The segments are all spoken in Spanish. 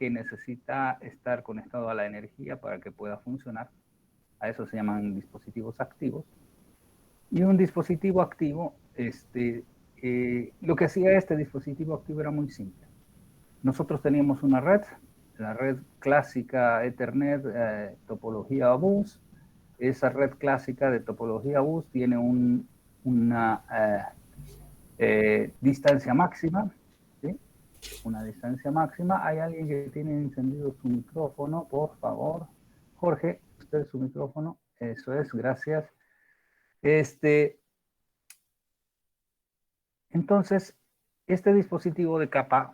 que necesita estar conectado a la energía para que pueda funcionar. A eso se llaman dispositivos activos. Y un dispositivo activo, lo que hacía este dispositivo activo era muy simple. Nosotros teníamos una red, la red clásica Ethernet, topología bus. Esa red clásica de topología bus tiene una distancia máxima, ¿sí? Una distancia máxima. Hay alguien que tiene encendido su micrófono, por favor. Jorge, usted su micrófono. Eso es, gracias. Entonces, este dispositivo de capa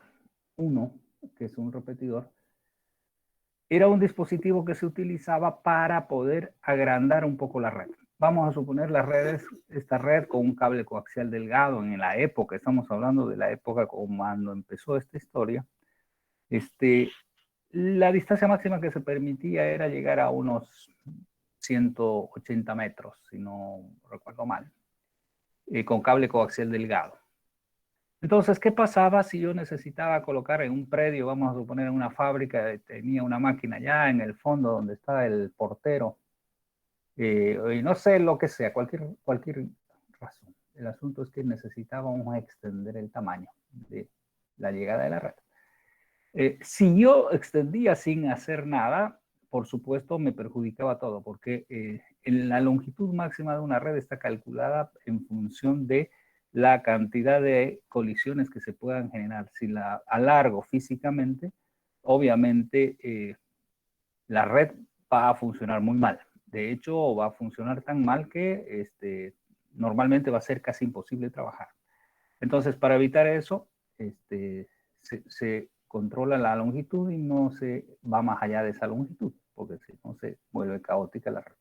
1, que es un repetidor, era un dispositivo que se utilizaba para poder agrandar un poco la red. Vamos a suponer esta red con un cable coaxial delgado en la época, estamos hablando de la época cuando empezó esta historia. La distancia máxima que se permitía era llegar a unos 180 metros, si no recuerdo mal, con cable coaxial delgado. Entonces, ¿qué pasaba si yo necesitaba colocar en un predio, vamos a suponer en una fábrica, tenía una máquina allá en el fondo donde está el portero, y no sé lo que sea, cualquier razón. El asunto es que necesitábamos extender el tamaño de la llegada de la red. Si yo extendía sin hacer nada, por supuesto me perjudicaba todo, porque la longitud máxima de una red está calculada en función de la cantidad de colisiones que se puedan generar. Si la alargo físicamente, obviamente la red va a funcionar muy mal. De hecho, va a funcionar tan mal que normalmente va a ser casi imposible trabajar. Entonces, para evitar eso, se controla la longitud y no se va más allá de esa longitud, porque si no se vuelve caótica la red.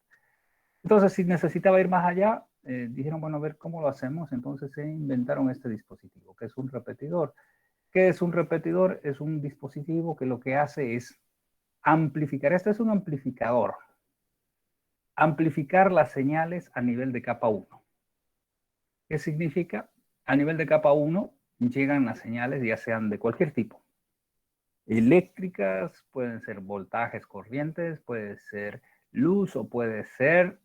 Entonces, si necesitaba ir más allá, dijeron, bueno, a ver cómo lo hacemos. Entonces se inventaron este dispositivo, que es un repetidor. ¿Qué es un repetidor? Es un dispositivo que lo que hace es amplificar. Este es un amplificador. Amplificar las señales a nivel de capa 1. ¿Qué significa? A nivel de capa 1 llegan las señales, ya sean de cualquier tipo. Eléctricas, pueden ser voltajes, corrientes, puede ser luz o puede ser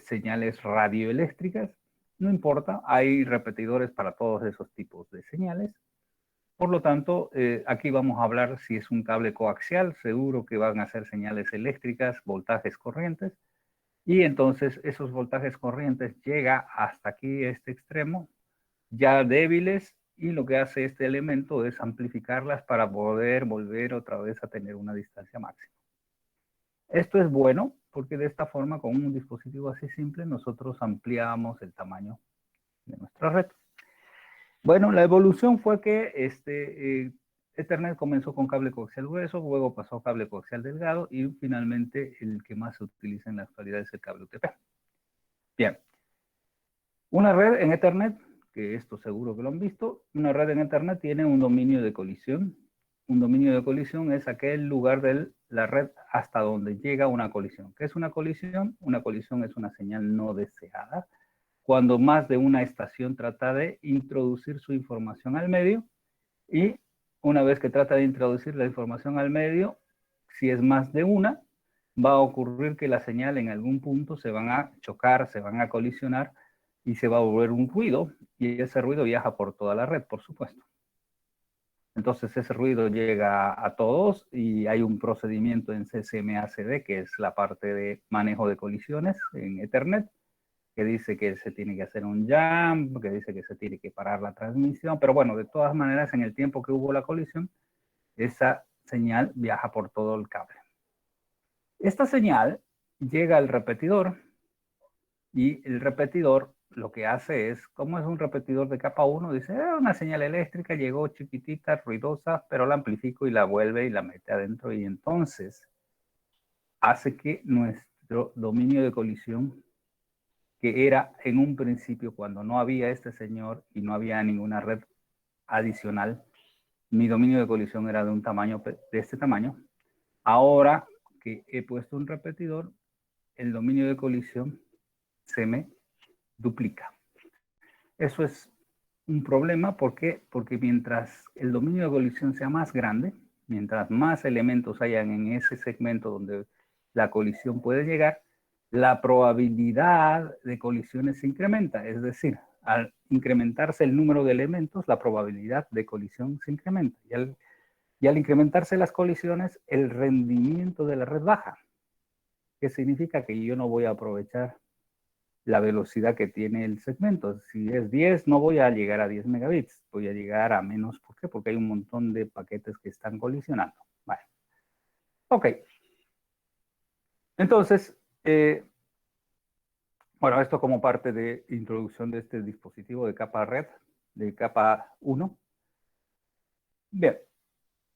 señales radioeléctricas, no importa, hay repetidores para todos esos tipos de señales. Por lo tanto, aquí vamos a hablar si es un cable coaxial, seguro que van a ser señales eléctricas, voltajes, corrientes, y entonces esos voltajes, corrientes llega hasta aquí, este extremo, ya débiles, y lo que hace este elemento es amplificarlas para poder volver otra vez a tener una distancia máxima. Esto es bueno porque de esta forma, con un dispositivo así simple, nosotros ampliamos el tamaño de nuestra red. Bueno, la evolución fue que Ethernet comenzó con cable coaxial grueso, luego pasó a cable coaxial delgado y finalmente el que más se utiliza en la actualidad es el cable UTP. Bien, una red en Ethernet, que esto seguro que lo han visto, una red en Ethernet tiene un dominio de colisión. Un dominio de colisión es aquel lugar de la red hasta donde llega una colisión. ¿Qué es una colisión? Una colisión es una señal no deseada. Cuando más de una estación trata de introducir su información al medio y una vez que trata de introducir la información al medio, si es más de una, va a ocurrir que la señal en algún punto se van a chocar, se van a colisionar y se va a volver un ruido y ese ruido viaja por toda la red, por supuesto. Entonces ese ruido llega a todos y hay un procedimiento en CCMA-CD, que es la parte de manejo de colisiones en Ethernet, que dice que se tiene que hacer un jump, que dice que se tiene que parar la transmisión, pero bueno, de todas maneras, en el tiempo que hubo la colisión, esa señal viaja por todo el cable. Esta señal llega al repetidor y el repetidor lo que hace es, como es un repetidor de capa 1, dice, una señal eléctrica llegó chiquitita, ruidosa, pero la amplifico y la vuelve y la mete adentro y entonces hace que nuestro dominio de colisión, que era en un principio cuando no había este señor y no había ninguna red adicional, mi dominio de colisión era de un tamaño, de este tamaño. Ahora que he puesto un repetidor, el dominio de colisión se me duplica. Eso es un problema, ¿por qué? Porque mientras el dominio de colisión sea más grande, mientras más elementos hayan en ese segmento donde la colisión puede llegar, la probabilidad de colisiones se incrementa. Es decir, al incrementarse el número de elementos, la probabilidad de colisión se incrementa. Y al incrementarse las colisiones, el rendimiento de la red baja. ¿Qué significa? Que yo no voy a aprovechar la velocidad que tiene el segmento. Si es 10, no voy a llegar a 10 megabits, voy a llegar a menos. ¿Por qué? Porque hay un montón de paquetes que están colisionando. Vale. Ok. Entonces, bueno, esto como parte de introducción de este dispositivo de capa red, de capa 1. Bien,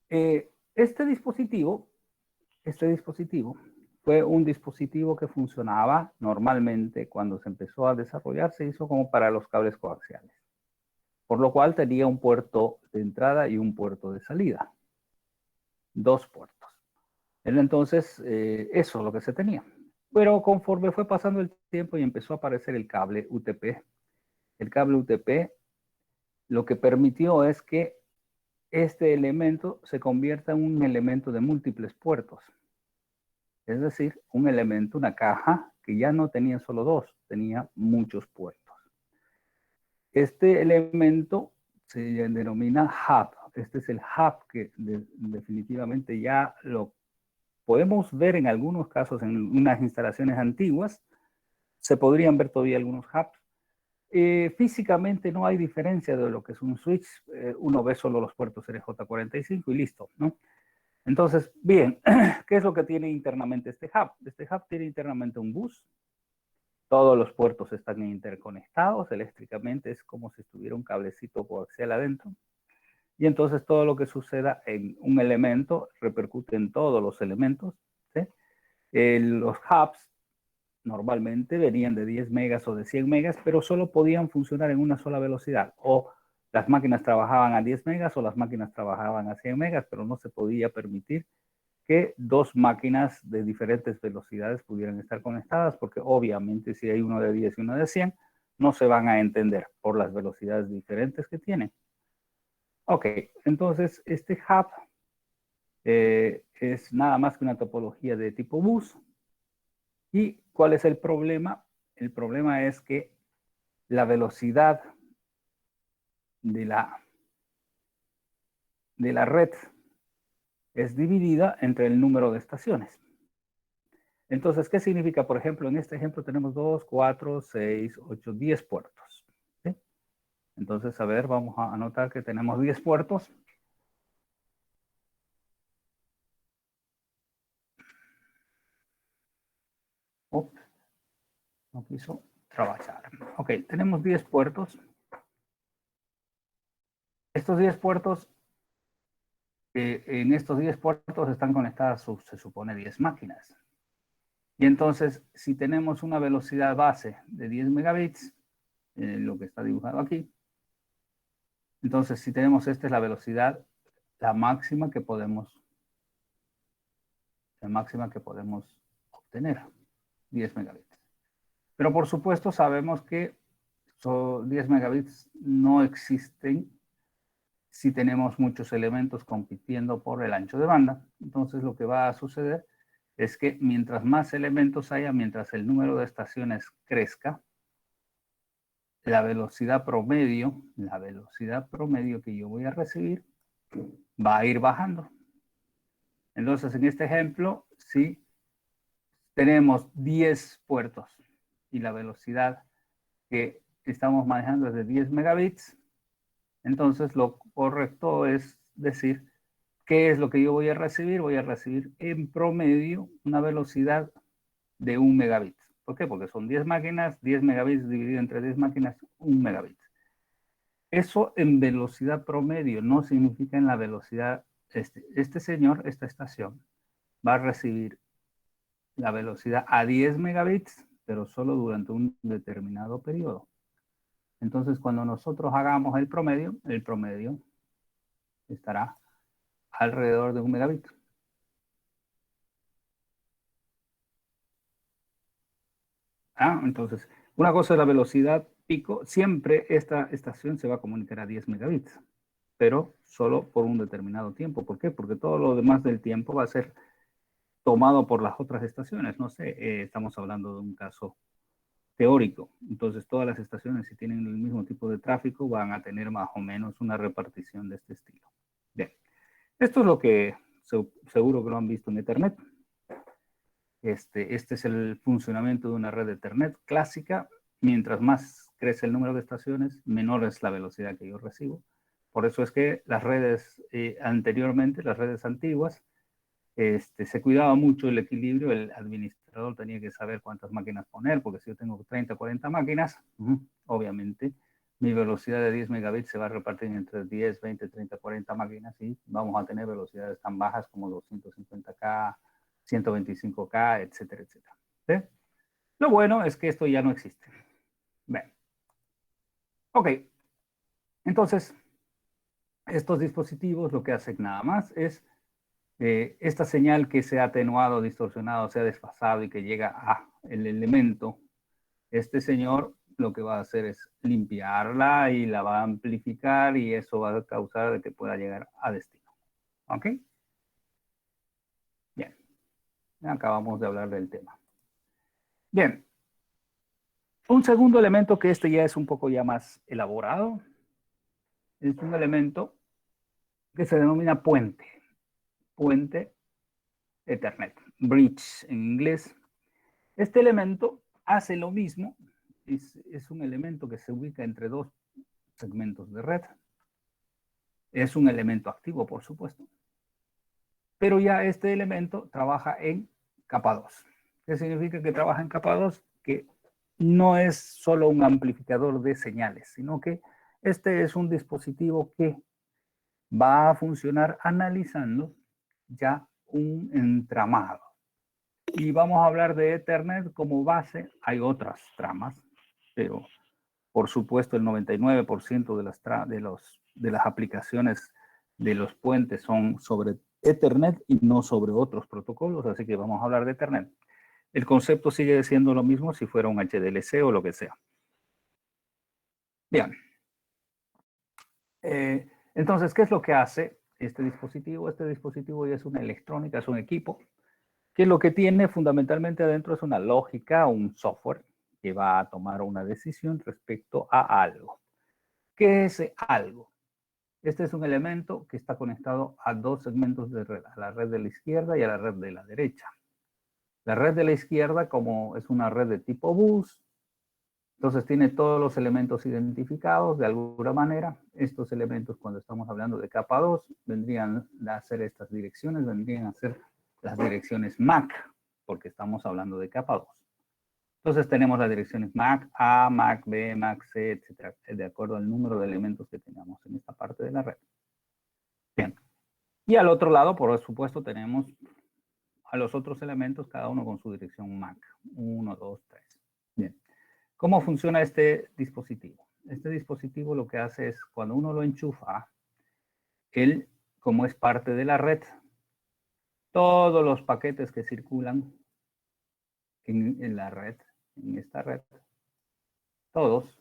este dispositivo fue un dispositivo que funcionaba normalmente cuando se empezó a desarrollar, se hizo como para los cables coaxiales, por lo cual tenía un puerto de entrada y un puerto de salida, 2 puertos. Entonces, eso es lo que se tenía. Pero conforme fue pasando el tiempo y empezó a aparecer el cable UTP, lo que permitió es que este elemento se convierta en un elemento de múltiples puertos. Es decir, un elemento, una caja que ya no tenía solo 2, tenía muchos puertos. Este elemento se denomina hub. Este es el hub que definitivamente ya lo podemos ver en algunos casos en unas instalaciones antiguas. Se podrían ver todavía algunos hubs. Físicamente no hay diferencia de lo que es un switch. Uno ve solo los puertos RJ45 y listo, ¿no? Entonces, bien, ¿qué es lo que tiene internamente este hub? Este hub tiene internamente un bus. Todos los puertos están interconectados eléctricamente. Es como si estuviera un cablecito coaxial adentro. Y entonces todo lo que suceda en un elemento repercute en todos los elementos. ¿Sí? Los hubs normalmente venían de 10 megas o de 100 megas, pero solo podían funcionar en una sola velocidad. O las máquinas trabajaban a 10 megas o las máquinas trabajaban a 100 megas, pero no se podía permitir que 2 máquinas de diferentes velocidades pudieran estar conectadas, porque obviamente si hay uno de 10 y uno de 100, no se van a entender por las velocidades diferentes que tienen. Ok, entonces este hub es nada más que una topología de tipo bus. ¿Y cuál es el problema? El problema es que la velocidad de la red es dividida entre el número de estaciones. Entonces, ¿qué significa? Por ejemplo, en este ejemplo tenemos 2, 4, 6, 8, 10 puertos. ¿Sí? Entonces, a ver, vamos a anotar que tenemos 10 puertos. Oh, no quiso trabajar. Ok, tenemos 10 puertos. Estos 10 puertos, en estos 10 puertos están conectadas, se supone, 10 máquinas. Y entonces, si tenemos una velocidad base de 10 megabits, lo que está dibujado aquí, entonces si tenemos esta es la velocidad, la máxima que podemos obtener, 10 megabits. Pero por supuesto sabemos que 10 megabits no existen si tenemos muchos elementos compitiendo por el ancho de banda. Entonces lo que va a suceder es que mientras más elementos haya, mientras el número de estaciones crezca, la velocidad promedio que yo voy a recibir va a ir bajando. Entonces, en este ejemplo, si tenemos 10 puertos y la velocidad que estamos manejando es de 10 megabits, entonces lo correcto es decir, ¿qué es lo que yo voy a recibir? Voy a recibir en promedio una velocidad de 1 megabit. ¿Por qué? Porque son 10 máquinas, 10 megabits dividido entre 10 máquinas, 1 megabit. Eso en velocidad promedio no significa en la velocidad. Este señor, esta estación, va a recibir la velocidad a 10 megabits, pero solo durante un determinado periodo. Entonces, cuando nosotros hagamos el promedio estará alrededor de 1 megabit. Entonces, una cosa es la velocidad pico. Siempre esta estación se va a comunicar a 10 megabits. pero solo por un determinado tiempo. ¿Por qué? Porque todo lo demás del tiempo va a ser tomado por las otras estaciones. No sé, estamos hablando de un caso teórico. Entonces, todas las estaciones, si tienen el mismo tipo de tráfico, van a tener más o menos una repartición de este estilo. Bien, esto es lo que seguro que lo han visto en Ethernet. Este es el funcionamiento de una red de Ethernet clásica. Mientras más crece el número de estaciones, menor es la velocidad que yo recibo. Por eso es que las redes anteriormente, las redes antiguas, se cuidaba mucho el equilibrio, el administrador tenía que saber cuántas máquinas poner, porque si yo tengo 30, 40 máquinas, obviamente mi velocidad de 10 megabits se va a repartir entre 10, 20, 30, 40 máquinas y vamos a tener velocidades tan bajas como 250K, 125K, etcétera, etcétera. ¿Sí? Lo bueno es que esto ya no existe. Bien. Ok. Entonces, estos dispositivos lo que hacen nada más es esta señal que se ha atenuado, distorsionado, se ha desfasado y que llega a el elemento, este señor lo que va a hacer es limpiarla y la va a amplificar y eso va a causar de que pueda llegar a destino. ¿Ok? Bien. Acabamos de hablar del tema. Bien. Un segundo elemento que este ya es un poco ya más elaborado es un elemento que se denomina puente. Puente Ethernet. Bridge en inglés. Este elemento hace lo mismo, es un elemento que se ubica entre dos segmentos de red. Es un elemento activo, por supuesto. Pero ya este elemento trabaja en capa 2. ¿Qué significa que trabaja en capa 2? Que no es solo un amplificador de señales, sino que este es un dispositivo que va a funcionar analizando ya un entramado. Y vamos a hablar de Ethernet como base. Hay otras tramas, pero por supuesto el 99% de las aplicaciones de los puentes son sobre Ethernet y no sobre otros protocolos, así que vamos a hablar de Ethernet. El concepto sigue siendo lo mismo si fuera un HDLC o lo que sea. Bien. Entonces, ¿qué es lo que hace este dispositivo? Este dispositivo ya es una electrónica, es un equipo que lo que tiene fundamentalmente adentro es una lógica, un software que va a tomar una decisión respecto a algo. ¿Qué es algo? Este es un elemento que está conectado a dos segmentos de red, a la red de la izquierda y a la red de la derecha. La red de la izquierda, como es una red de tipo bus, entonces tiene todos los elementos identificados de alguna manera. Estos elementos, cuando estamos hablando de capa 2, vendrían a ser estas direcciones, vendrían a ser las direcciones MAC, porque estamos hablando de capa 2. Entonces tenemos las direcciones MAC A, MAC B, MAC C, etcétera, de acuerdo al número de elementos que tengamos en esta parte de la red. Bien. Y al otro lado, por supuesto, tenemos a los otros elementos, cada uno con su dirección MAC. 1, 2, 3. Bien. ¿Cómo funciona este dispositivo? Este dispositivo lo que hace es, cuando uno lo enchufa, él, como es parte de la red, todos los paquetes que circulan en la red, en esta red, todos,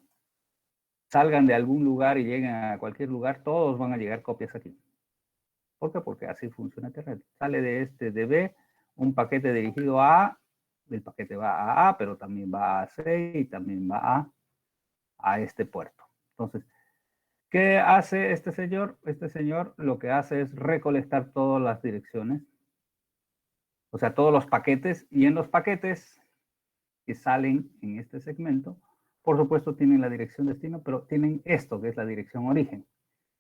salgan de algún lugar y lleguen a cualquier lugar, todos van a llegar copias aquí. ¿Por qué? Porque así funciona Ethernet. Sale de este de B un paquete dirigido a A, el paquete va a A, pero también va a C y también va a este puerto. Entonces, ¿qué hace este señor? Este señor lo que hace es recolectar todas las direcciones, o sea, todos los paquetes, y en los paquetes que salen en este segmento, por supuesto tienen la dirección destino, pero tienen esto, que es la dirección origen.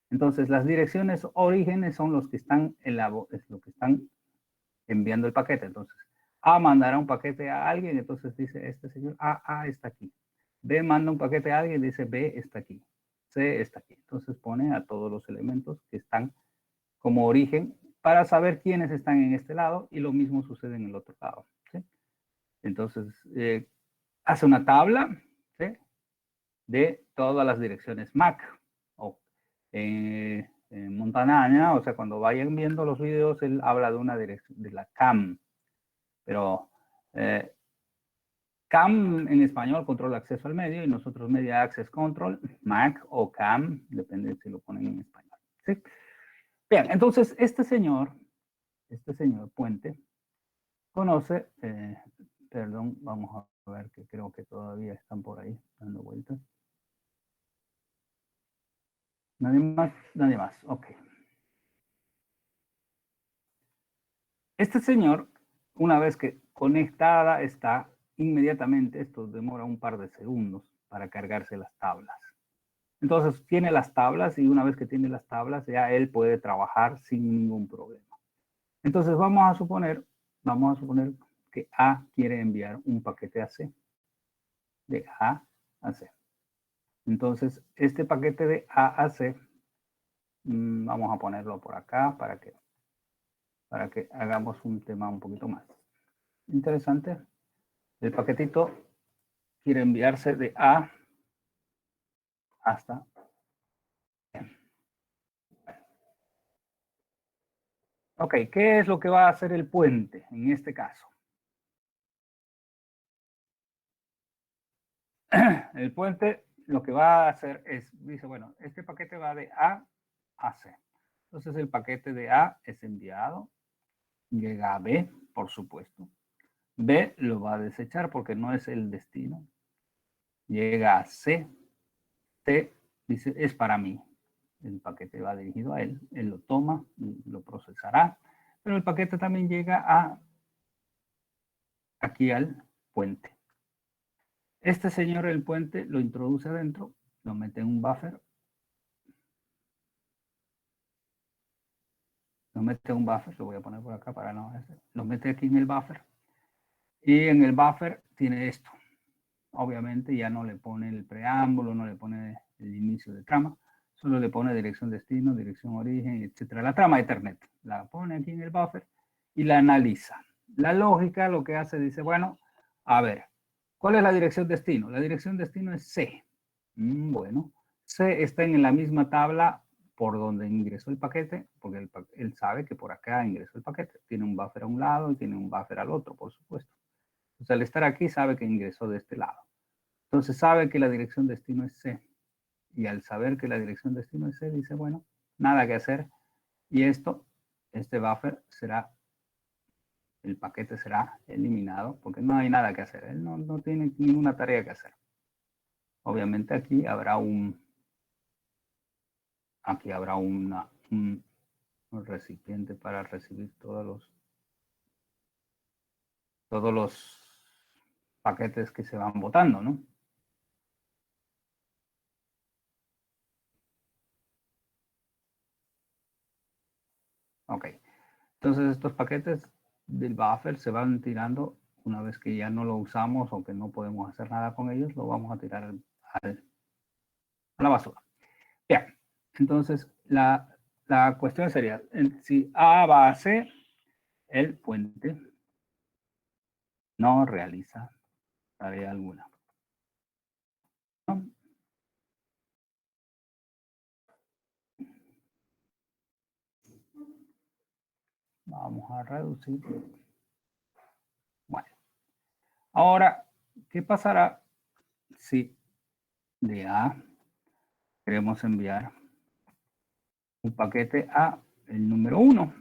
Entonces, las direcciones orígenes son los que están lo que están enviando el paquete. Entonces, A mandará un paquete a alguien, entonces dice este señor, A está aquí. B manda un paquete a alguien, dice B está aquí. C está aquí. Entonces pone a todos los elementos que están como origen para saber quiénes están en este lado y lo mismo sucede en el otro lado. ¿Sí? Entonces, hace una tabla, ¿sí?, de todas las direcciones MAC o Montaña, o sea, cuando vayan viendo los videos, él habla de una dirección, de la CAM, pero CAM en español, control de acceso al medio, y nosotros Media Access Control, MAC o CAM, depende si lo ponen en español. ¿sí? Bien, entonces este señor Puente, conoce, perdón, vamos a ver que creo que todavía están por ahí dando vueltas. Nadie más, nadie más, ok. Este señor, una vez que conectada está, inmediatamente, esto demora un par de segundos para cargarse las tablas. Entonces tiene las tablas y una vez que tiene las tablas ya él puede trabajar sin ningún problema. Entonces vamos a suponer que A quiere enviar un paquete a C, de A a C. Entonces este paquete de A a C, vamos a ponerlo por acá para que hagamos un tema un poquito más interesante. El paquetito quiere enviarse de A hasta B. Ok, ¿qué es lo que va a hacer el puente en este caso? El puente lo que va a hacer es, dice, bueno, este paquete va de A a C. Entonces el paquete de A es enviado, llega a B, por supuesto. B lo va a desechar porque no es el destino. Llega a C. C dice, es para mí. El paquete va dirigido a él. Él lo toma, lo procesará. Pero el paquete también llega aquí al puente. Este señor, el puente, lo introduce adentro, lo mete en un buffer. Lo mete en un buffer, lo voy a poner por acá para no hacer. Lo mete aquí en el buffer. Y en el buffer tiene esto. Obviamente ya no le pone el preámbulo, no le pone el inicio de trama, solo le pone dirección destino, dirección origen, etcétera. La trama Ethernet la pone aquí en el buffer y la analiza. La lógica lo que hace, dice, bueno, a ver, ¿cuál es la dirección destino? La dirección destino es C. Bueno, C está en la misma tabla por donde ingresó el paquete, porque él sabe que por acá ingresó el paquete. Tiene un buffer a un lado y tiene un buffer al otro, por supuesto. Entonces, al estar aquí, sabe que ingresó de este lado. Entonces, sabe que la dirección destino es C. Y al saber que la dirección destino es C, dice, bueno, nada que hacer. Y este buffer será, el paquete será eliminado porque no hay nada que hacer. Él no tiene ninguna tarea que hacer. Obviamente aquí habrá un recipiente para recibir todos los paquetes que se van botando, ¿no? Ok. Entonces estos paquetes del buffer se van tirando una vez que ya no lo usamos o que no podemos hacer nada con ellos, lo vamos a tirar a la basura. Bien, entonces la cuestión sería, si A va a C, el puente no realiza tarea alguna. ¿No? Vamos a reducir. Bueno, ahora, ¿qué pasará si de A queremos enviar un paquete a el número 1?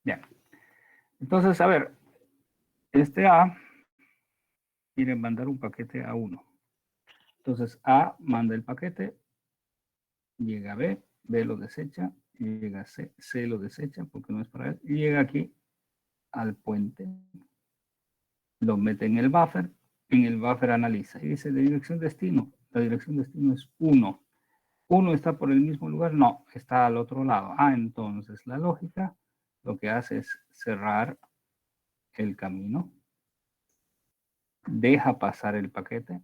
Bien, entonces, a ver, este A quiere mandar un paquete a 1. Entonces A manda el paquete, llega a B, B lo desecha, llega a C, C lo desecha porque no es para él, y llega aquí al puente, lo mete en el buffer analiza y dice de dirección destino, la dirección destino es 1. ¿1 está por el mismo lugar? No, está al otro lado. Entonces la lógica lo que hace es cerrar el camino, deja pasar el paquete.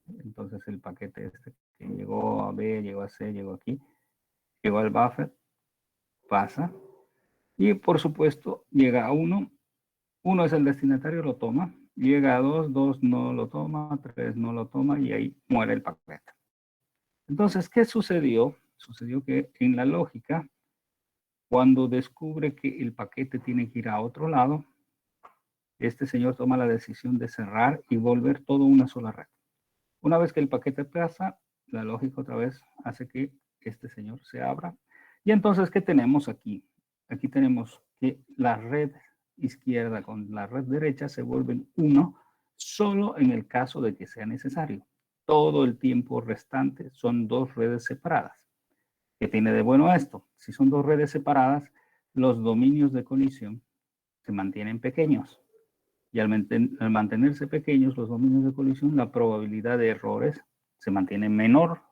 Entonces el paquete este que llegó a B, llegó a C, llegó aquí, llegó al buffer, pasa. Y por supuesto llega a 1. 1 es el destinatario, lo toma. Llega a 2, 2 no lo toma, 3 no lo toma y ahí muere el paquete. Entonces, ¿qué sucedió? Sucedió que en la lógica, cuando descubre que el paquete tiene que ir a otro lado, este señor toma la decisión de cerrar y volver todo una sola red. Una vez que el paquete pasa, la lógica otra vez hace que este señor se abra. Y entonces, ¿qué tenemos aquí? Aquí tenemos que la red izquierda con la red derecha se vuelven uno solo en el caso de que sea necesario. Todo el tiempo restante son dos redes separadas. ¿Qué tiene de bueno esto? Si son dos redes separadas, los dominios de colisión se mantienen pequeños. Y al mantenerse pequeños los dominios de colisión, la probabilidad de errores se mantiene menor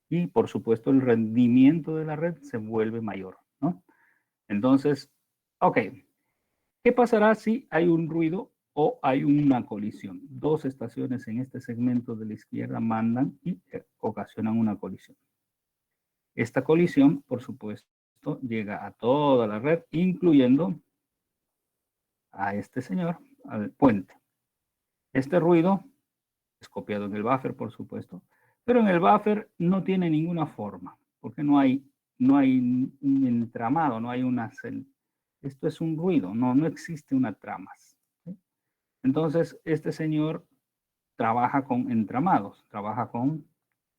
y, por supuesto, el rendimiento de la red se vuelve mayor, ¿no? Entonces, ok, ¿qué pasará si hay un ruido o hay una colisión? Dos estaciones en este segmento de la izquierda mandan y ocasionan una colisión. Esta colisión, por supuesto, llega a toda la red, incluyendo a este señor, al puente. Este ruido es copiado en el buffer, por supuesto, pero en el buffer no tiene ninguna forma, porque no hay un entramado, no hay una celda. Esto es un ruido, no existe una trama. ¿Sí? Entonces, este señor trabaja con entramados, trabaja con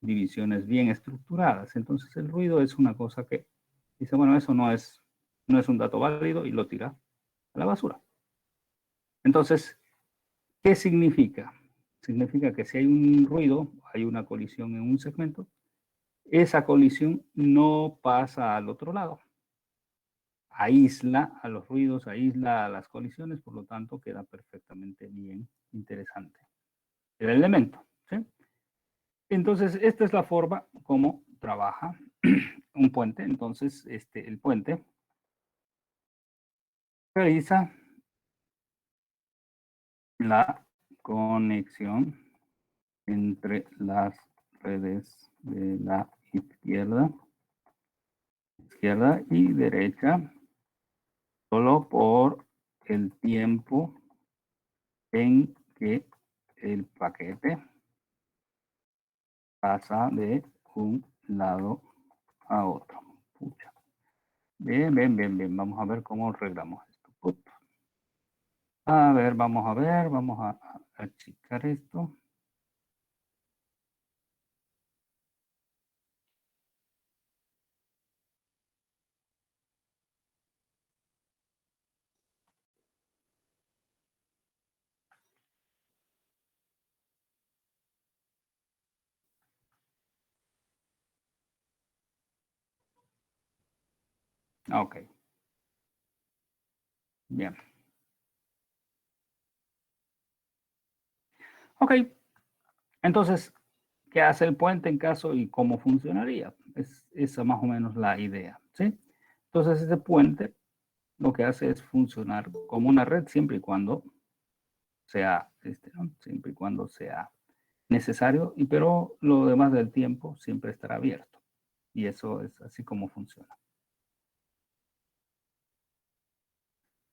divisiones bien estructuradas. Entonces, el ruido es una cosa que dice, bueno, eso no es un dato válido y lo tira a la basura. Entonces, ¿qué significa? Significa que si hay un ruido, hay una colisión en un segmento, esa colisión no pasa al otro lado. Aísla a los ruidos, aísla a las colisiones, por lo tanto queda perfectamente bien interesante el elemento. ¿Sí? Entonces, esta es la forma como trabaja un puente. Entonces, el puente realiza la conexión entre las redes de la izquierda y derecha solo por el tiempo en que el paquete pasa de un lado a otro. Pucha. Bien. Vamos a ver cómo arreglamos esto. A ver, vamos a achicar esto. Ok. Bien. Ok. Entonces, ¿qué hace el puente en caso y cómo funcionaría? Es esa más o menos la idea, ¿sí? Entonces, ese puente lo que hace es funcionar como una red siempre y cuando sea, ¿no? Siempre y cuando sea necesario, pero lo demás del tiempo siempre estará abierto. Y eso es así como funciona.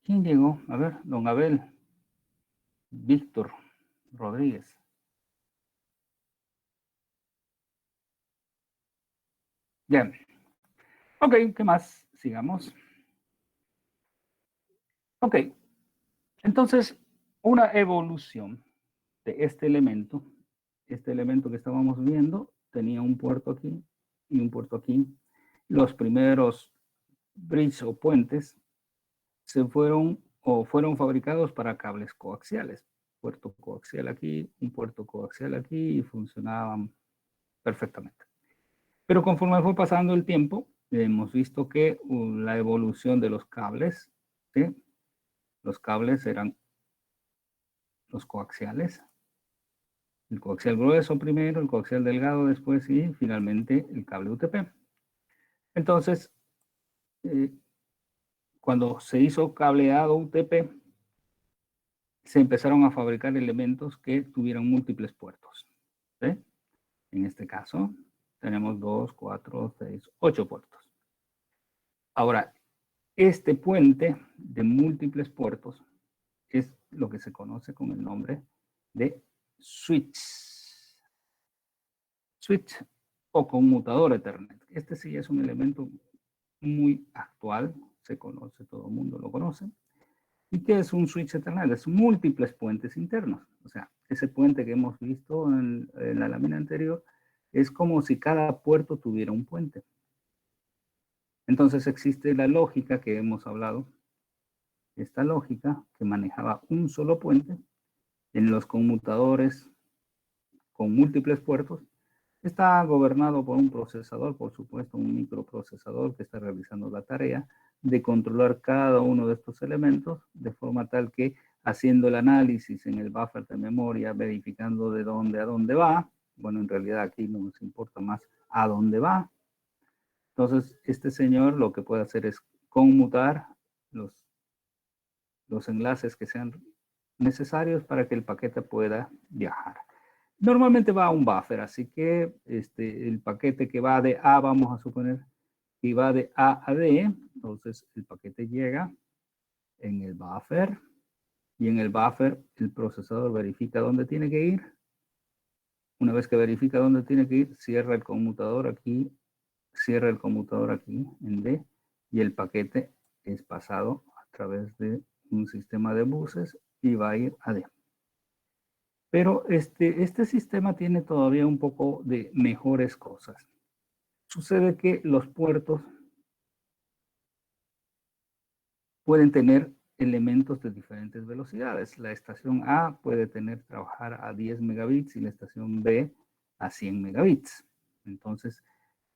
¿Quién llegó? A ver, don Abel, Víctor Rodríguez. Bien. Ok, ¿qué más? Sigamos. Ok, entonces, una evolución de este elemento que estábamos viendo, tenía un puerto aquí y un puerto aquí. Los primeros bridges o puentes fueron fabricados para cables coaxiales. Puerto coaxial aquí, un puerto coaxial aquí y funcionaban perfectamente. Pero conforme fue pasando el tiempo, hemos visto que la evolución de los cables, ¿sí? Los cables eran los coaxiales, el coaxial grueso primero, el coaxial delgado después y finalmente el cable UTP. Entonces, cuando se hizo cableado UTP, se empezaron a fabricar elementos que tuvieran múltiples puertos. ¿Sí? En este caso, tenemos 2, 4, 6, 8 puertos. Ahora, este puente de múltiples puertos es lo que se conoce con el nombre de switch. Switch o conmutador Ethernet. Este sí es un elemento muy actual, se conoce, todo el mundo lo conoce. ¿Y qué es un switch Ethernet? Es múltiples puentes internos. O sea, ese puente que hemos visto en la lámina anterior, es como si cada puerto tuviera un puente. Entonces existe la lógica que hemos hablado, esta lógica que manejaba un solo puente en los conmutadores con múltiples puertos. Está gobernado por un procesador, por supuesto, un microprocesador que está realizando la tarea de controlar cada uno de estos elementos de forma tal que haciendo el análisis en el buffer de memoria, verificando de dónde a dónde va, bueno, en realidad aquí no nos importa más a dónde va. Entonces, este señor lo que puede hacer es conmutar los enlaces que sean necesarios para que el paquete pueda viajar. Normalmente va a un buffer, así que el paquete que va de A, vamos a suponer que va de A a D, entonces el paquete llega en el buffer y en el buffer el procesador verifica dónde tiene que ir. Una vez que verifica dónde tiene que ir, cierra el conmutador aquí en D y el paquete es pasado a través de un sistema de buses y va a ir a D. Pero este sistema tiene todavía un poco de mejores cosas. Sucede que los puertos pueden tener elementos de diferentes velocidades. La estación A puede trabajar a 10 megabits y la estación B a 100 megabits. Entonces,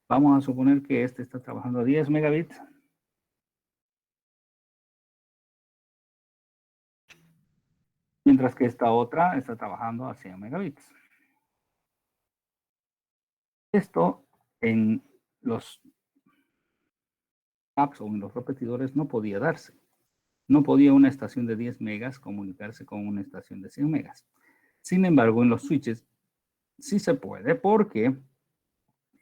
vamos a suponer que este está trabajando a 10 megabits. Mientras que esta otra está trabajando a 100 megabits. Esto en los apps o en los repetidores no podía darse. No podía una estación de 10 megas comunicarse con una estación de 100 megas. Sin embargo, en los switches sí se puede porque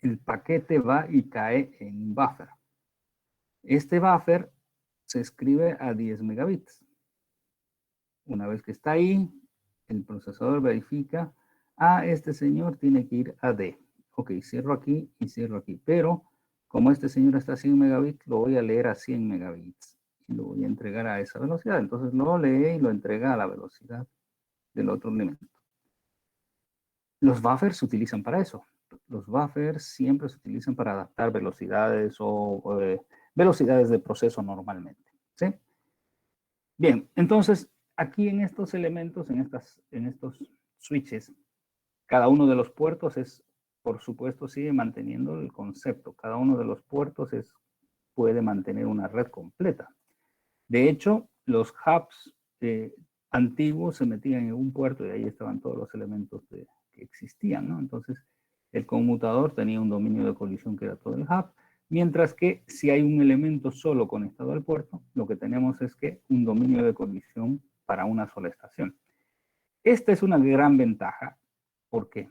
el paquete va y cae en un buffer. Este buffer se escribe a 10 megabits. Una vez que está ahí, el procesador verifica, este señor tiene que ir a D. Ok, cierro aquí y cierro aquí. Pero como este señor está a 100 megabits, lo voy a leer a 100 megabits. Y lo voy a entregar a esa velocidad. Entonces lo lee y lo entrega a la velocidad del otro elemento. Los buffers se utilizan para eso. Los buffers siempre se utilizan para adaptar velocidades o velocidades de proceso normalmente. ¿Sí? Bien, entonces aquí en estos elementos, en estos switches, cada uno de los puertos por supuesto, sigue manteniendo el concepto. Cada uno de los puertos puede mantener una red completa. De hecho, los hubs antiguos se metían en un puerto y ahí estaban todos los elementos que existían, ¿no? Entonces, el conmutador tenía un dominio de colisión que era todo el hub, mientras que si hay un elemento solo conectado al puerto, lo que tenemos es que un dominio de colisión para una sola estación. Esta es una gran ventaja. ¿Por qué?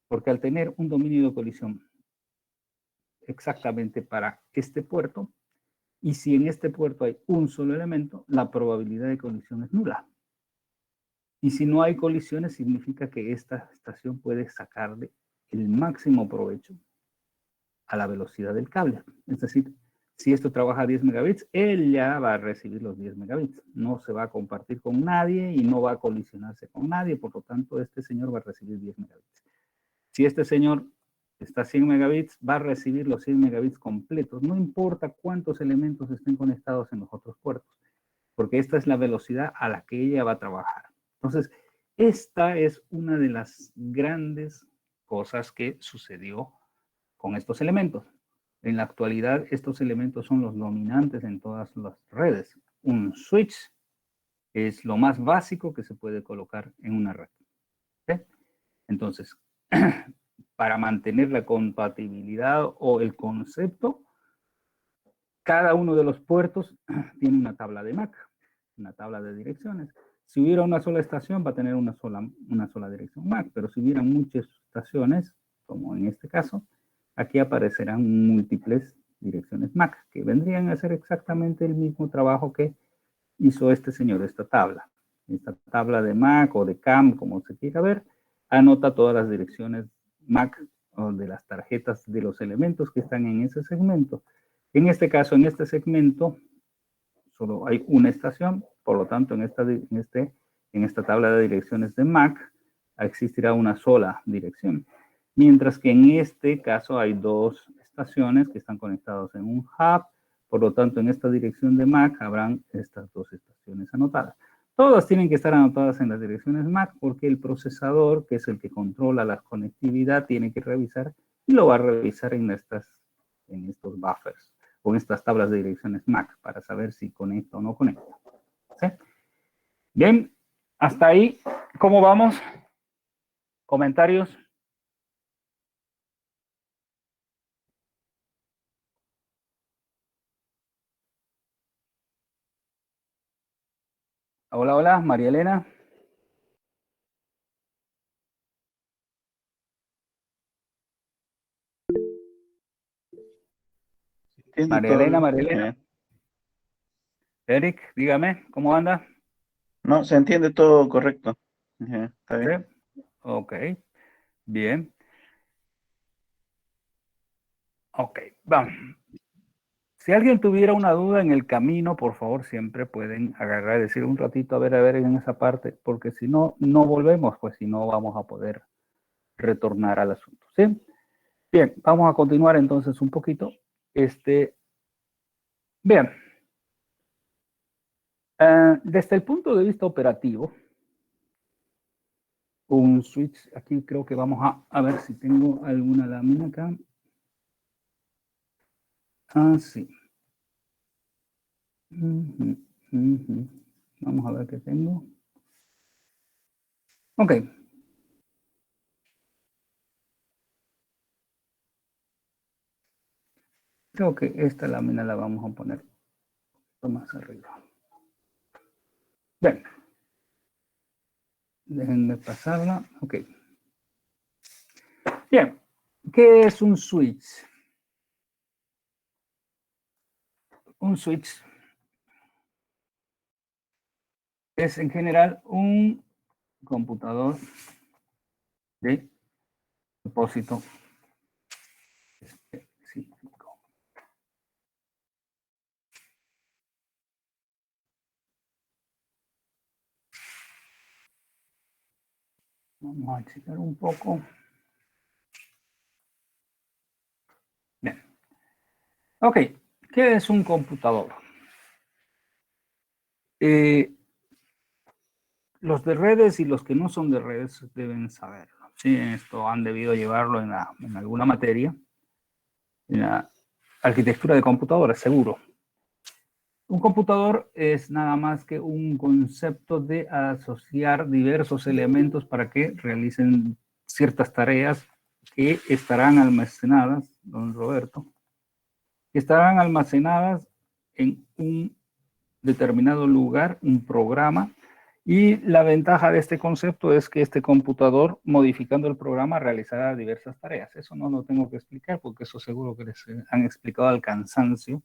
Porque al tener un dominio de colisión exactamente para este puerto, y si en este puerto hay un solo elemento, la probabilidad de colisión es nula. Y si no hay colisiones, significa que esta estación puede sacarle el máximo provecho a la velocidad del cable. Es decir, si esto trabaja a 10 megabits, él ya va a recibir los 10 megabits. No se va a compartir con nadie y no va a colisionarse con nadie. Por lo tanto, este señor va a recibir 10 megabits. Si este señor está a 100 megabits, va a recibir los 100 megabits completos. No importa cuántos elementos estén conectados en los otros puertos, porque esta es la velocidad a la que ella va a trabajar. Entonces, esta es una de las grandes cosas que sucedió con estos elementos. En la actualidad, estos elementos son los dominantes en todas las redes. Un switch es lo más básico que se puede colocar en una red. ¿Sí? Entonces, para mantener la compatibilidad o el concepto, cada uno de los puertos tiene una tabla de MAC, una tabla de direcciones. Si hubiera una sola estación, va a tener una sola dirección MAC, pero si hubiera muchas estaciones, como en este caso, aquí aparecerán múltiples direcciones MAC, que vendrían a hacer exactamente el mismo trabajo que hizo este señor, esta tabla. Esta tabla de MAC o de CAM, como se quiera ver, anota todas las direcciones MAC o de las tarjetas de los elementos que están en ese segmento. En este caso, en este segmento, solo hay una estación, por lo tanto, en este En esta tabla de direcciones de MAC existirá una sola dirección, mientras que en este caso hay dos estaciones que están conectados en un hub. Por lo tanto, en esta dirección de MAC habrán estas dos estaciones anotadas. Todas tienen que estar anotadas en las direcciones MAC porque el procesador, que es el que controla la conectividad, tiene que revisar y lo va a revisar en estos buffers o en estas tablas de direcciones MAC para saber si conecta o no conecta. ¿Sí? Bien, hasta ahí, ¿cómo vamos? ¿Comentarios? Hola, hola, María Elena. Entiende María todo. Elena, María Elena. Eric, dígame, ¿cómo anda? No, se entiende todo correcto. Está ¿Sí? bien. Ok, bien. Ok, vamos. Si alguien tuviera una duda en el camino, por favor, siempre pueden agarrar y decir un ratito, a ver, en esa parte, porque si no, no volvemos, pues si no vamos a poder retornar al asunto, ¿sí? Bien, vamos a continuar entonces un poquito. Bien, desde el punto de vista operativo, un switch, aquí creo que vamos a ver si tengo alguna lámina acá. Ah, sí. Vamos a ver qué tengo. Ok. Creo que esta lámina la vamos a poner más arriba. Bien. Déjenme pasarla. Ok. Bien. ¿Qué es un switch? Un switch es en general un computador de propósito específico. Vamos a checar un poco. Bien. Ok. ¿Qué es un computador? Los de redes y los que no son de redes deben saberlo. Sí, esto han debido llevarlo en alguna materia, en la arquitectura de computadores, seguro. Un computador es nada más que un concepto de asociar diversos elementos para que realicen ciertas tareas que estarán almacenadas, don Roberto, que estarán almacenadas en un determinado lugar, un programa. Y la ventaja de este concepto es que este computador, modificando el programa, realizará diversas tareas. Eso no lo tengo que explicar porque eso seguro que les han explicado al cansancio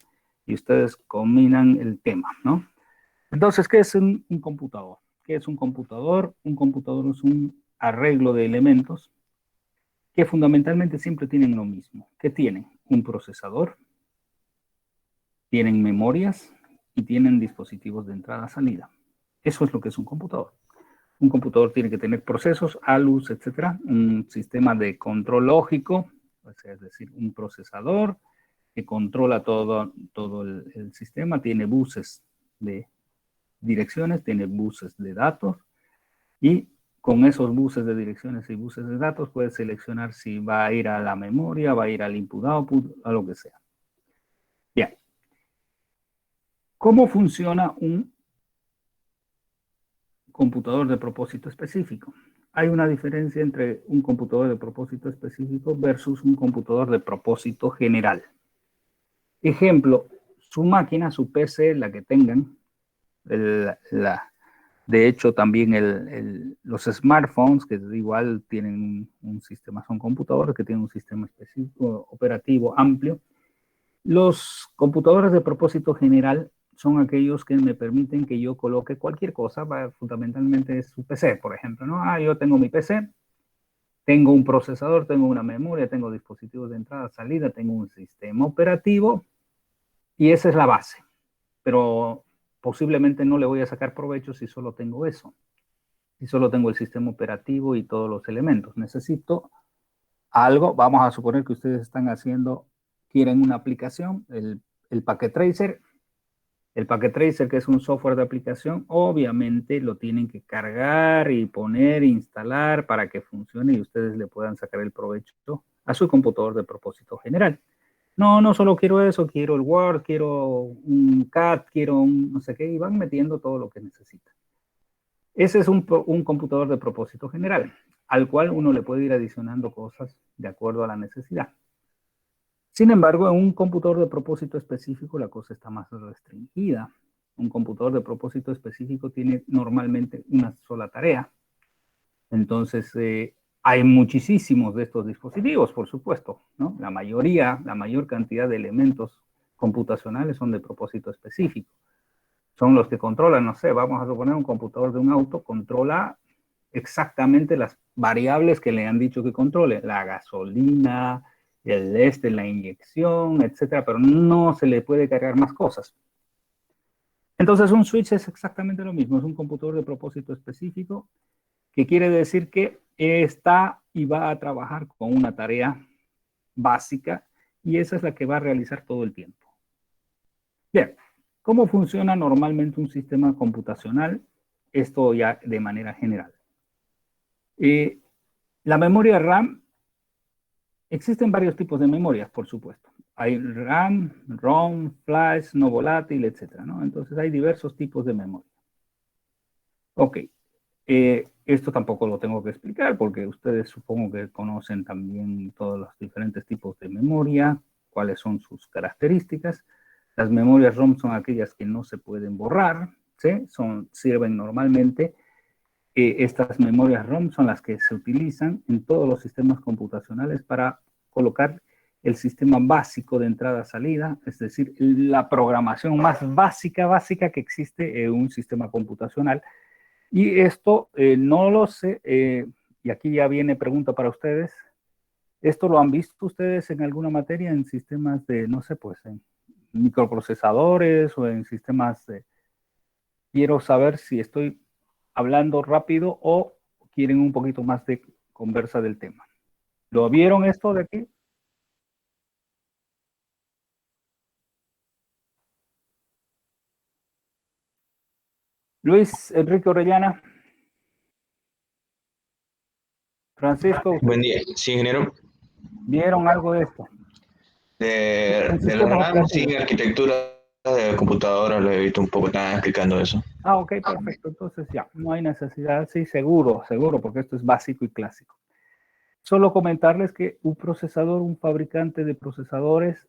y ustedes combinan el tema, ¿no? Entonces, ¿qué es un computador? ¿Qué es un computador? Un computador es un arreglo de elementos que fundamentalmente siempre tienen lo mismo. ¿Qué tienen? Un procesador, tienen memorias y tienen dispositivos de entrada-salida. Eso es lo que es un computador. Un computador tiene que tener procesos, ALUs, etcétera, un sistema de control lógico, es decir, un procesador que controla todo el sistema, tiene buses de direcciones, tiene buses de datos y con esos buses de direcciones y buses de datos puedes seleccionar si va a ir a la memoria, va a ir al input-output, a lo que sea. Bien. ¿Cómo funciona un computador de propósito específico? Hay una diferencia entre un computador de propósito específico versus un computador de propósito general. Ejemplo, su máquina, su PC, la que tengan, de hecho también los smartphones, que igual tienen un sistema, son computadores que tienen un sistema específico operativo amplio. Los computadores de propósito general son aquellos que me permiten que yo coloque cualquier cosa, fundamentalmente es su PC, por ejemplo, ¿no? Yo tengo mi PC, tengo un procesador, tengo una memoria, tengo dispositivos de entrada, salida, tengo un sistema operativo y esa es la base. Pero posiblemente no le voy a sacar provecho si solo tengo eso. y solo tengo el sistema operativo y todos los elementos. Necesito algo, vamos a suponer que ustedes están haciendo, quieren una aplicación, el Packet Tracer. El Packet Tracer, que es un software de aplicación, obviamente lo tienen que cargar y poner, instalar para que funcione y ustedes le puedan sacar el provecho a su computador de propósito general. No, no solo quiero eso, quiero el Word, quiero un CAD, quiero un no sé qué, y van metiendo todo lo que necesitan. Ese es un computador de propósito general, al cual uno le puede ir adicionando cosas de acuerdo a la necesidad. Sin embargo, en un computador de propósito específico la cosa está más restringida. Un computador de propósito específico tiene normalmente una sola tarea. Entonces, hay muchísimos de estos dispositivos, por supuesto, ¿no? La mayor cantidad de elementos computacionales son de propósito específico. Son los que controlan, no sé, vamos a suponer un computador de un auto, controla exactamente las variables que le han dicho que controle, la gasolina, la inyección, etcétera, pero no se le puede cargar más cosas. Entonces, un switch es exactamente lo mismo, es un computador de propósito específico, que quiere decir que está y va a trabajar con una tarea básica y esa es la que va a realizar todo el tiempo. Bien, ¿cómo funciona normalmente un sistema computacional? Esto ya de manera general. La memoria RAM, existen varios tipos de memorias, por supuesto. Hay RAM, ROM, flash, no volátil, etcétera, ¿no? Entonces hay diversos tipos de memoria. Ok, esto tampoco lo tengo que explicar porque ustedes supongo que conocen también todos los diferentes tipos de memoria, cuáles son sus características. Las memorias ROM son aquellas que no se pueden borrar, ¿sí? Sirven normalmente. Estas memorias ROM son las que se utilizan en todos los sistemas computacionales para colocar el sistema básico de entrada-salida, es decir, la programación más básica que existe en un sistema computacional. Y esto no lo sé, y aquí ya viene pregunta para ustedes. ¿Esto lo han visto ustedes en alguna materia en sistemas de, no sé, pues en microprocesadores o en sistemas de... Quiero saber si estoy hablando rápido o quieren un poquito más de conversa del tema. ¿Lo vieron esto de aquí? Luis Enrique Orellana, Francisco, Buen día. Sí, ingeniero. ¿vieron algo de esto? En De la sistemas RAM, sí, operativos. arquitectura de computadora, lo he visto un poco, están explicando eso. Ah, ok, perfecto. Entonces ya, no hay necesidad. Sí, seguro, porque esto es básico y clásico. Solo comentarles que un procesador, un fabricante de procesadores,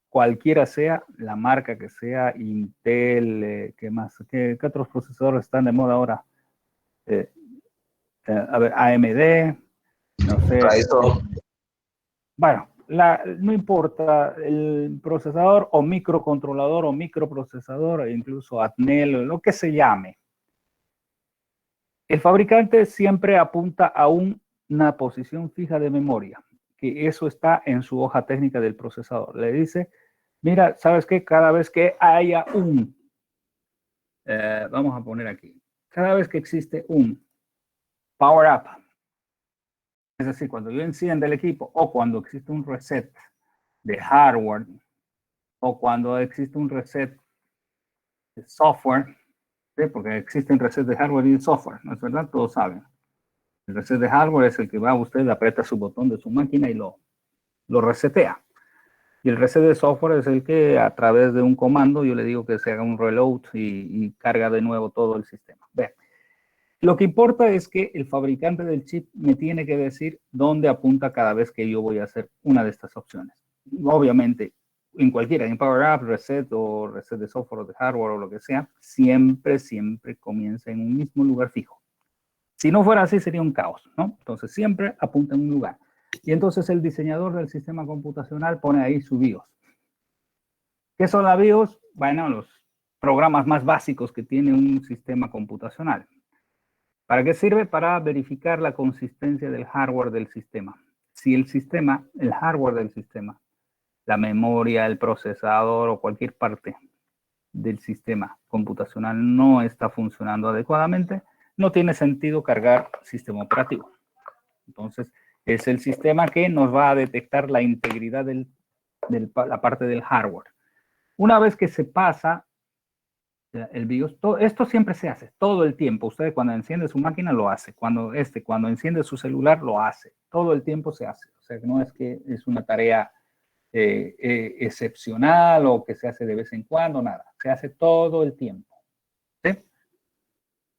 cualquiera sea, la marca que sea, Intel, ¿qué más? ¿Qué otros procesadores están de moda ahora? A ver, AMD, no sé. Eso. Bueno, no importa el procesador o microcontrolador o microprocesador, e incluso Atmel, lo que se llame. El fabricante siempre apunta a una posición fija de memoria, que eso está en su hoja técnica del procesador. Le dice, mira, ¿sabes qué? Cada vez que haya vamos a poner aquí, cada vez que existe un power up, es decir, cuando yo encienda el equipo o cuando existe un reset de hardware o cuando existe un reset de software, ¿sí? Porque existen resets de hardware y de software, ¿no es verdad? Todos saben. El reset de hardware es el que va, usted aprieta su botón de su máquina y lo resetea. Y el reset de software es el que a través de un comando yo le digo que se haga un reload y carga de nuevo todo el sistema. Vean, lo que importa es que el fabricante del chip me tiene que decir dónde apunta cada vez que yo voy a hacer una de estas opciones. Obviamente, en cualquiera, en Power Up, reset o reset de software o de hardware o lo que sea, siempre comienza en un mismo lugar fijo. Si no fuera así, sería un caos, ¿no? Entonces, siempre apunta en un lugar. Y entonces el diseñador del sistema computacional pone ahí su BIOS. ¿Qué son las BIOS? Bueno, los programas más básicos que tiene un sistema computacional. ¿Para qué sirve? Para verificar la consistencia del hardware del sistema. Si el sistema, el hardware del sistema, la memoria, el procesador o cualquier parte del sistema computacional no está funcionando adecuadamente, no tiene sentido cargar sistema operativo. Entonces, es el sistema que nos va a detectar la integridad de la parte del hardware. Una vez que se pasa el BIOS, esto siempre se hace, todo el tiempo. Usted cuando enciende su máquina lo hace, cuando enciende su celular lo hace, todo el tiempo se hace. O sea, no es que es una tarea excepcional o que se hace de vez en cuando, nada. Se hace todo el tiempo. ¿Sí?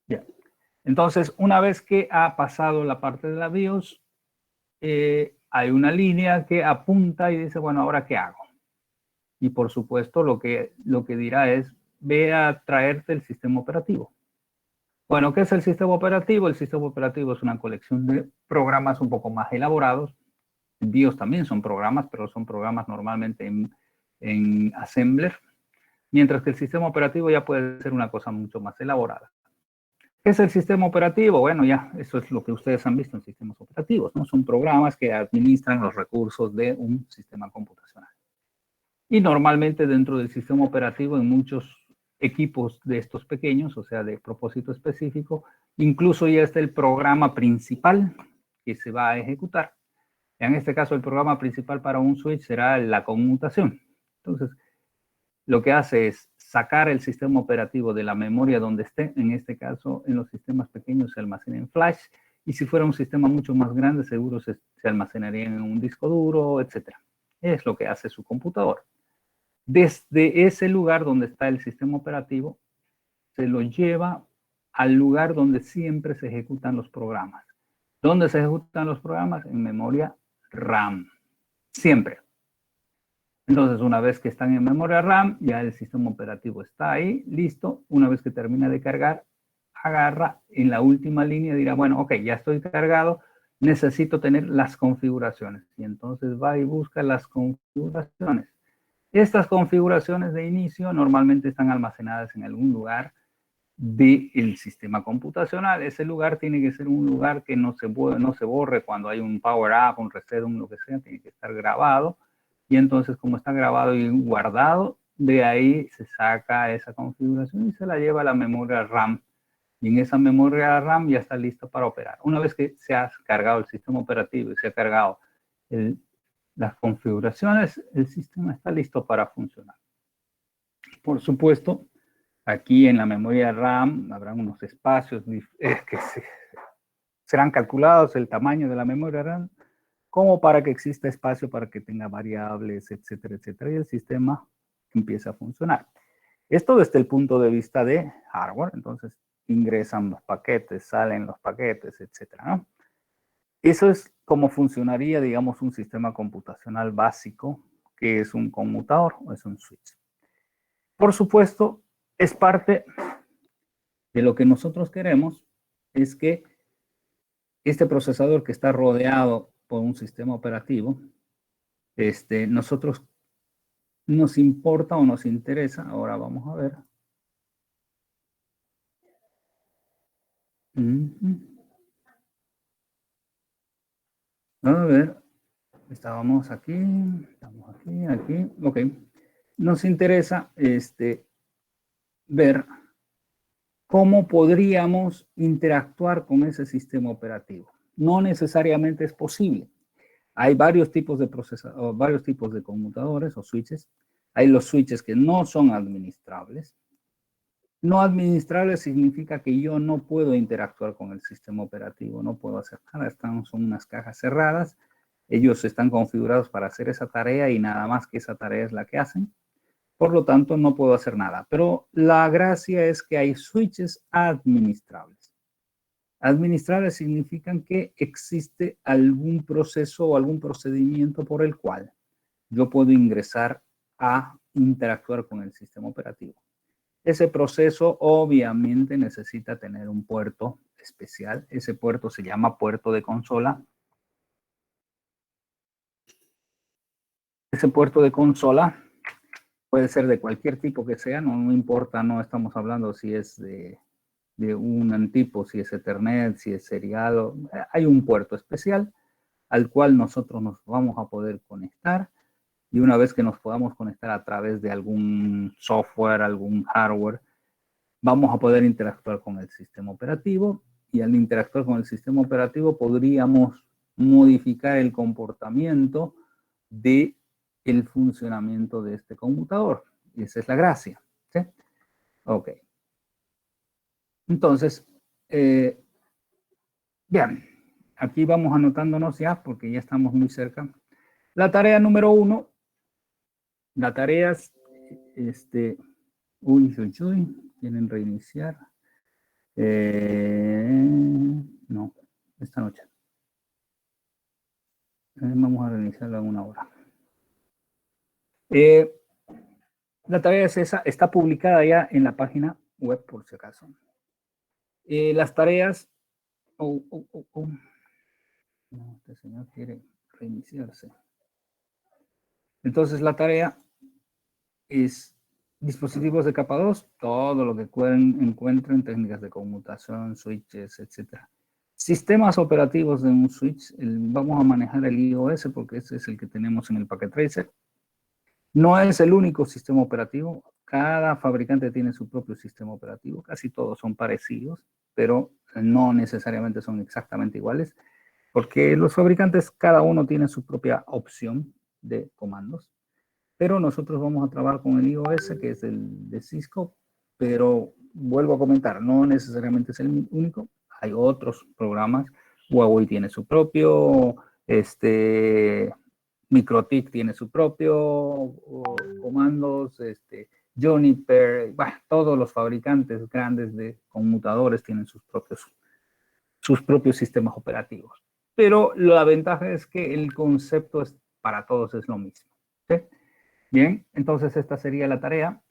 Bien. Entonces, una vez que ha pasado la parte de la BIOS, hay una línea que apunta y dice, bueno, ¿ahora qué hago? Y por supuesto, lo que dirá es, ve a traerte el sistema operativo. Bueno, ¿qué es el sistema operativo? El sistema operativo es una colección de programas un poco más elaborados. BIOS también son programas, pero son programas normalmente en Assembler, mientras que el sistema operativo ya puede ser una cosa mucho más elaborada. ¿Qué es el sistema operativo? Bueno, ya, eso es lo que ustedes han visto en sistemas operativos, ¿no? Son programas que administran los recursos de un sistema computacional. Y normalmente dentro del sistema operativo, en muchos equipos de estos pequeños, o sea, de propósito específico, incluso ya está el programa principal que se va a ejecutar. En este caso, el programa principal para un switch será la conmutación. Entonces, lo que hace es sacar el sistema operativo de la memoria donde esté. En este caso, en los sistemas pequeños se almacena en flash. Y si fuera un sistema mucho más grande, seguro se almacenaría en un disco duro, etc. Es lo que hace su computador. Desde ese lugar donde está el sistema operativo, se lo lleva al lugar donde siempre se ejecutan los programas. ¿Dónde se ejecutan los programas? En memoria RAM. Siempre. Entonces, una vez que están en memoria RAM, ya el sistema operativo está ahí, listo. Una vez que termina de cargar, agarra en la última línea y dirá, bueno, ok, ya estoy cargado, necesito tener las configuraciones. Y entonces va y busca las configuraciones. Estas configuraciones de inicio normalmente están almacenadas en algún lugar del sistema computacional. Ese lugar tiene que ser un lugar que no se borre cuando hay un power up, un reset, lo que sea, tiene que estar grabado. Y entonces, como está grabado y guardado, de ahí se saca esa configuración y se la lleva a la memoria RAM. Y en esa memoria RAM ya está lista para operar. Una vez que se ha cargado el sistema operativo y se ha cargado las configuraciones, el sistema está listo para funcionar. Por supuesto, aquí en la memoria RAM habrá unos espacios que serán calculados, el tamaño de la memoria RAM, como para que exista espacio para que tenga variables, etcétera, etcétera, y el sistema empieza a funcionar. Esto desde el punto de vista de hardware, entonces ingresan los paquetes, salen los paquetes, etcétera, ¿no? Eso es como funcionaría, digamos, un sistema computacional básico, que es un conmutador o es un switch. Por supuesto, es parte de lo que nosotros queremos, es que este procesador que está rodeado por un sistema operativo, nosotros nos importa o nos interesa, ahora vamos a ver. A ver, estábamos aquí, estamos aquí, ok. Nos interesa ver cómo podríamos interactuar con ese sistema operativo. No necesariamente es posible. Hay varios tipos de procesadores, varios tipos de conmutadores o switches. Hay los switches que no son administrables. No administrable significa que yo no puedo interactuar con el sistema operativo, no puedo hacer nada. Son unas cajas cerradas. Ellos están configurados para hacer esa tarea y nada más que esa tarea es la que hacen. Por lo tanto, no puedo hacer nada. Pero la gracia es que hay switches administrables. Administrables significan que existe algún proceso o algún procedimiento por el cual yo puedo ingresar a interactuar con el sistema operativo. Ese proceso obviamente necesita tener un puerto especial. Ese puerto se llama puerto de consola. Ese puerto de consola puede ser de cualquier tipo que sea, no importa, no estamos hablando si es de un tipo, si es Ethernet, si es serial. Hay un puerto especial al cual nosotros nos vamos a poder conectar, y una vez que nos podamos conectar a través de algún software, algún hardware, vamos a poder interactuar con el sistema operativo y al interactuar con el sistema operativo podríamos modificar el comportamiento de el funcionamiento de este conmutador. Y esa es la gracia. ¿Sí? Ok. Entonces, bien, aquí vamos anotándonos ya porque ya estamos muy cerca. La tarea número 1, la tarea es, quieren reiniciar. No, esta noche. Vamos a reiniciarla en 1 hora. La tarea es esa, está publicada ya en la página web por si acaso. Las tareas... No, este señor quiere reiniciarse. Entonces la tarea es dispositivos de capa 2, todo lo que encuentren, técnicas de conmutación, switches, etc. Sistemas operativos de un switch, vamos a manejar el iOS porque ese es el que tenemos en el Packet Tracer. No es el único sistema operativo, cada fabricante tiene su propio sistema operativo, casi todos son parecidos, pero no necesariamente son exactamente iguales, porque los fabricantes, cada uno tiene su propia opción de comandos. Pero nosotros vamos a trabajar con el iOS, que es el de Cisco, pero vuelvo a comentar, no necesariamente es el único, hay otros programas, Huawei tiene su propio, MikroTik tiene su propio comandos, Juniper, bueno, todos los fabricantes grandes de conmutadores tienen sus propios sistemas operativos. Pero la ventaja es que el concepto para todos es lo mismo. ¿Sí? Bien, entonces esta sería la tarea.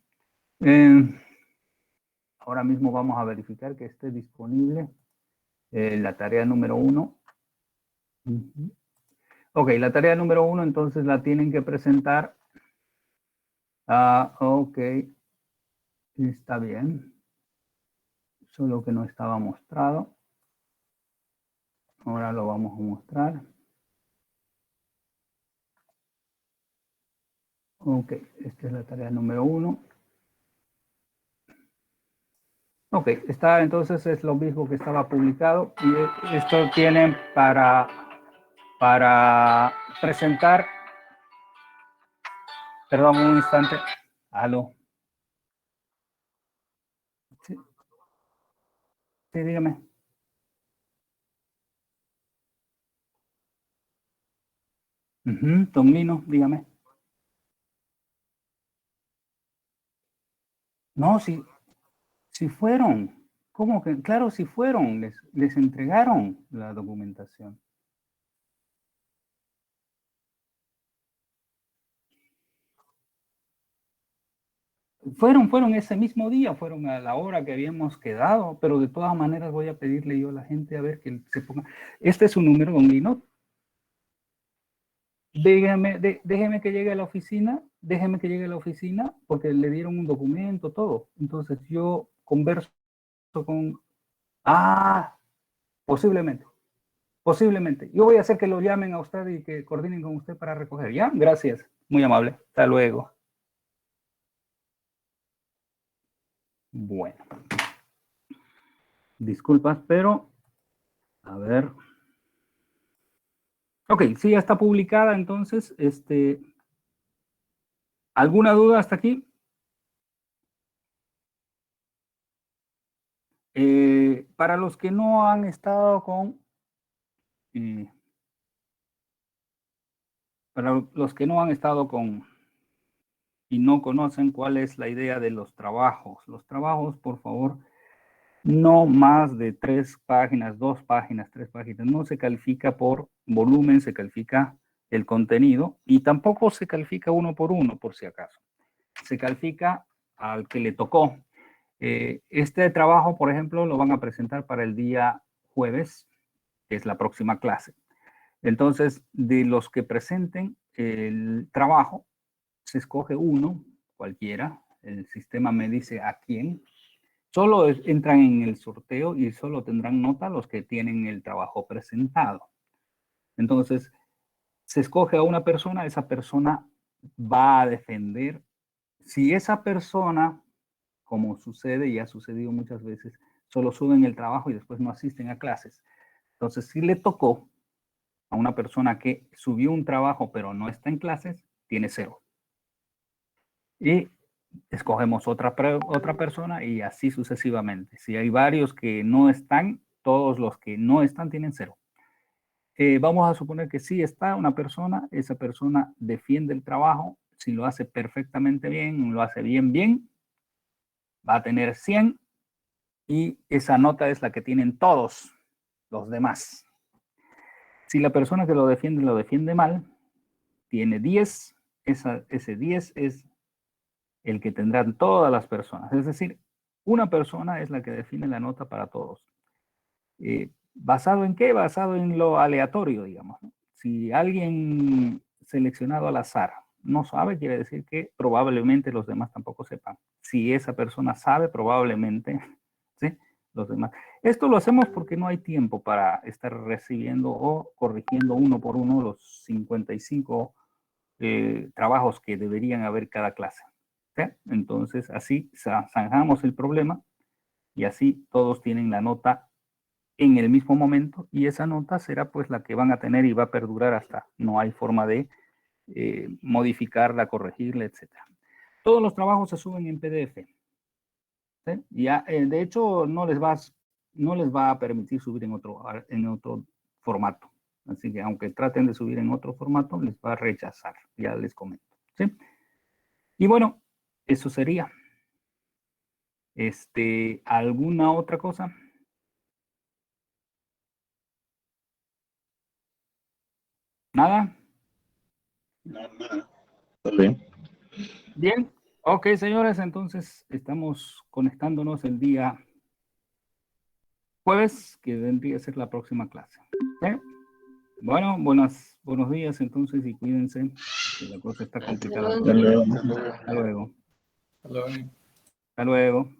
Ahora mismo vamos a verificar que esté disponible la tarea número 1. Ok, la tarea número 1 entonces la tienen que presentar. Ok, está bien. Solo que no estaba mostrado. Ahora lo vamos a mostrar. Ok, esta es la tarea número 1. Ok, entonces es lo mismo que estaba publicado y esto tienen para presentar. Perdón, un instante. Aló. Sí, sí, dígame. Don Lino, dígame. No, sí fueron. ¿Cómo que? Claro, sí fueron. Les entregaron la documentación. Fueron ese mismo día, fueron a la hora que habíamos quedado, pero de todas maneras voy a pedirle yo a la gente a ver que se ponga. Este es su número, don Lino. Déjeme que llegue a la oficina, porque le dieron un documento, todo. Entonces yo converso con... Ah, posiblemente. Yo voy a hacer que lo llamen a usted y que coordinen con usted para recoger. ¿Ya? Gracias. Muy amable. Hasta luego. Bueno. Disculpas, pero... A ver. Ok, sí, ya está publicada, entonces, ¿alguna duda hasta aquí? Para los que no han estado para los que no han estado y no conocen cuál es la idea de los trabajos, por favor, no más de 3 páginas, 2 páginas, 3 páginas, no se califica por volumen, se califica el contenido y tampoco se califica uno, por si acaso. Se califica al que le tocó. Este trabajo, por ejemplo, lo van a presentar para el día jueves, que es la próxima clase. Entonces, de los que presenten el trabajo, se escoge uno, cualquiera. El sistema me dice a quién. Solo entran en el sorteo y solo tendrán nota los que tienen el trabajo presentado. Entonces, se escoge a una persona, esa persona va a defender. Si esa persona como sucede y ha sucedido muchas veces, solo suben el trabajo y después no asisten a clases. Entonces, si le tocó a una persona que subió un trabajo pero no está en clases, tiene 0. Y escogemos otra persona y así sucesivamente. Si hay varios que no están, todos los que no están tienen 0. Vamos a suponer que sí está una persona, esa persona defiende el trabajo, si lo hace perfectamente bien, lo hace bien, va a tener 100 y esa nota es la que tienen todos los demás. Si la persona que lo defiende mal, tiene 10, ese 10 es el que tendrán todas las personas. Es decir, una persona es la que define la nota para todos. ¿Basado en qué? Basado en lo aleatorio, digamos, ¿no? Si alguien seleccionado al azar no sabe, quiere decir que probablemente los demás tampoco sepan. Si esa persona sabe, probablemente, ¿sí?, los demás. Esto lo hacemos porque no hay tiempo para estar recibiendo o corrigiendo uno por uno los 55 trabajos que deberían haber cada clase, ¿sí? Entonces, así zanjamos el problema y así todos tienen la nota en el mismo momento y esa nota será pues la que van a tener y va a perdurar hasta no hay forma de modificarla, corregirla, etc. Todos los trabajos se suben en PDF. ¿Sí? Ya, de hecho, no les va a permitir subir en otro formato. Así que aunque traten de subir en otro formato, les va a rechazar. Ya les comento. ¿Sí? Y bueno, eso sería. ¿Alguna otra cosa? ¿Nada? Nada. Está bien. Bien. Ok, señores, entonces estamos conectándonos el día jueves, que vendría a ser la próxima clase. ¿Sí? Bueno, buenos días entonces y cuídense, que la cosa está complicada. Hasta luego. Hasta luego. Hasta luego. Hasta luego.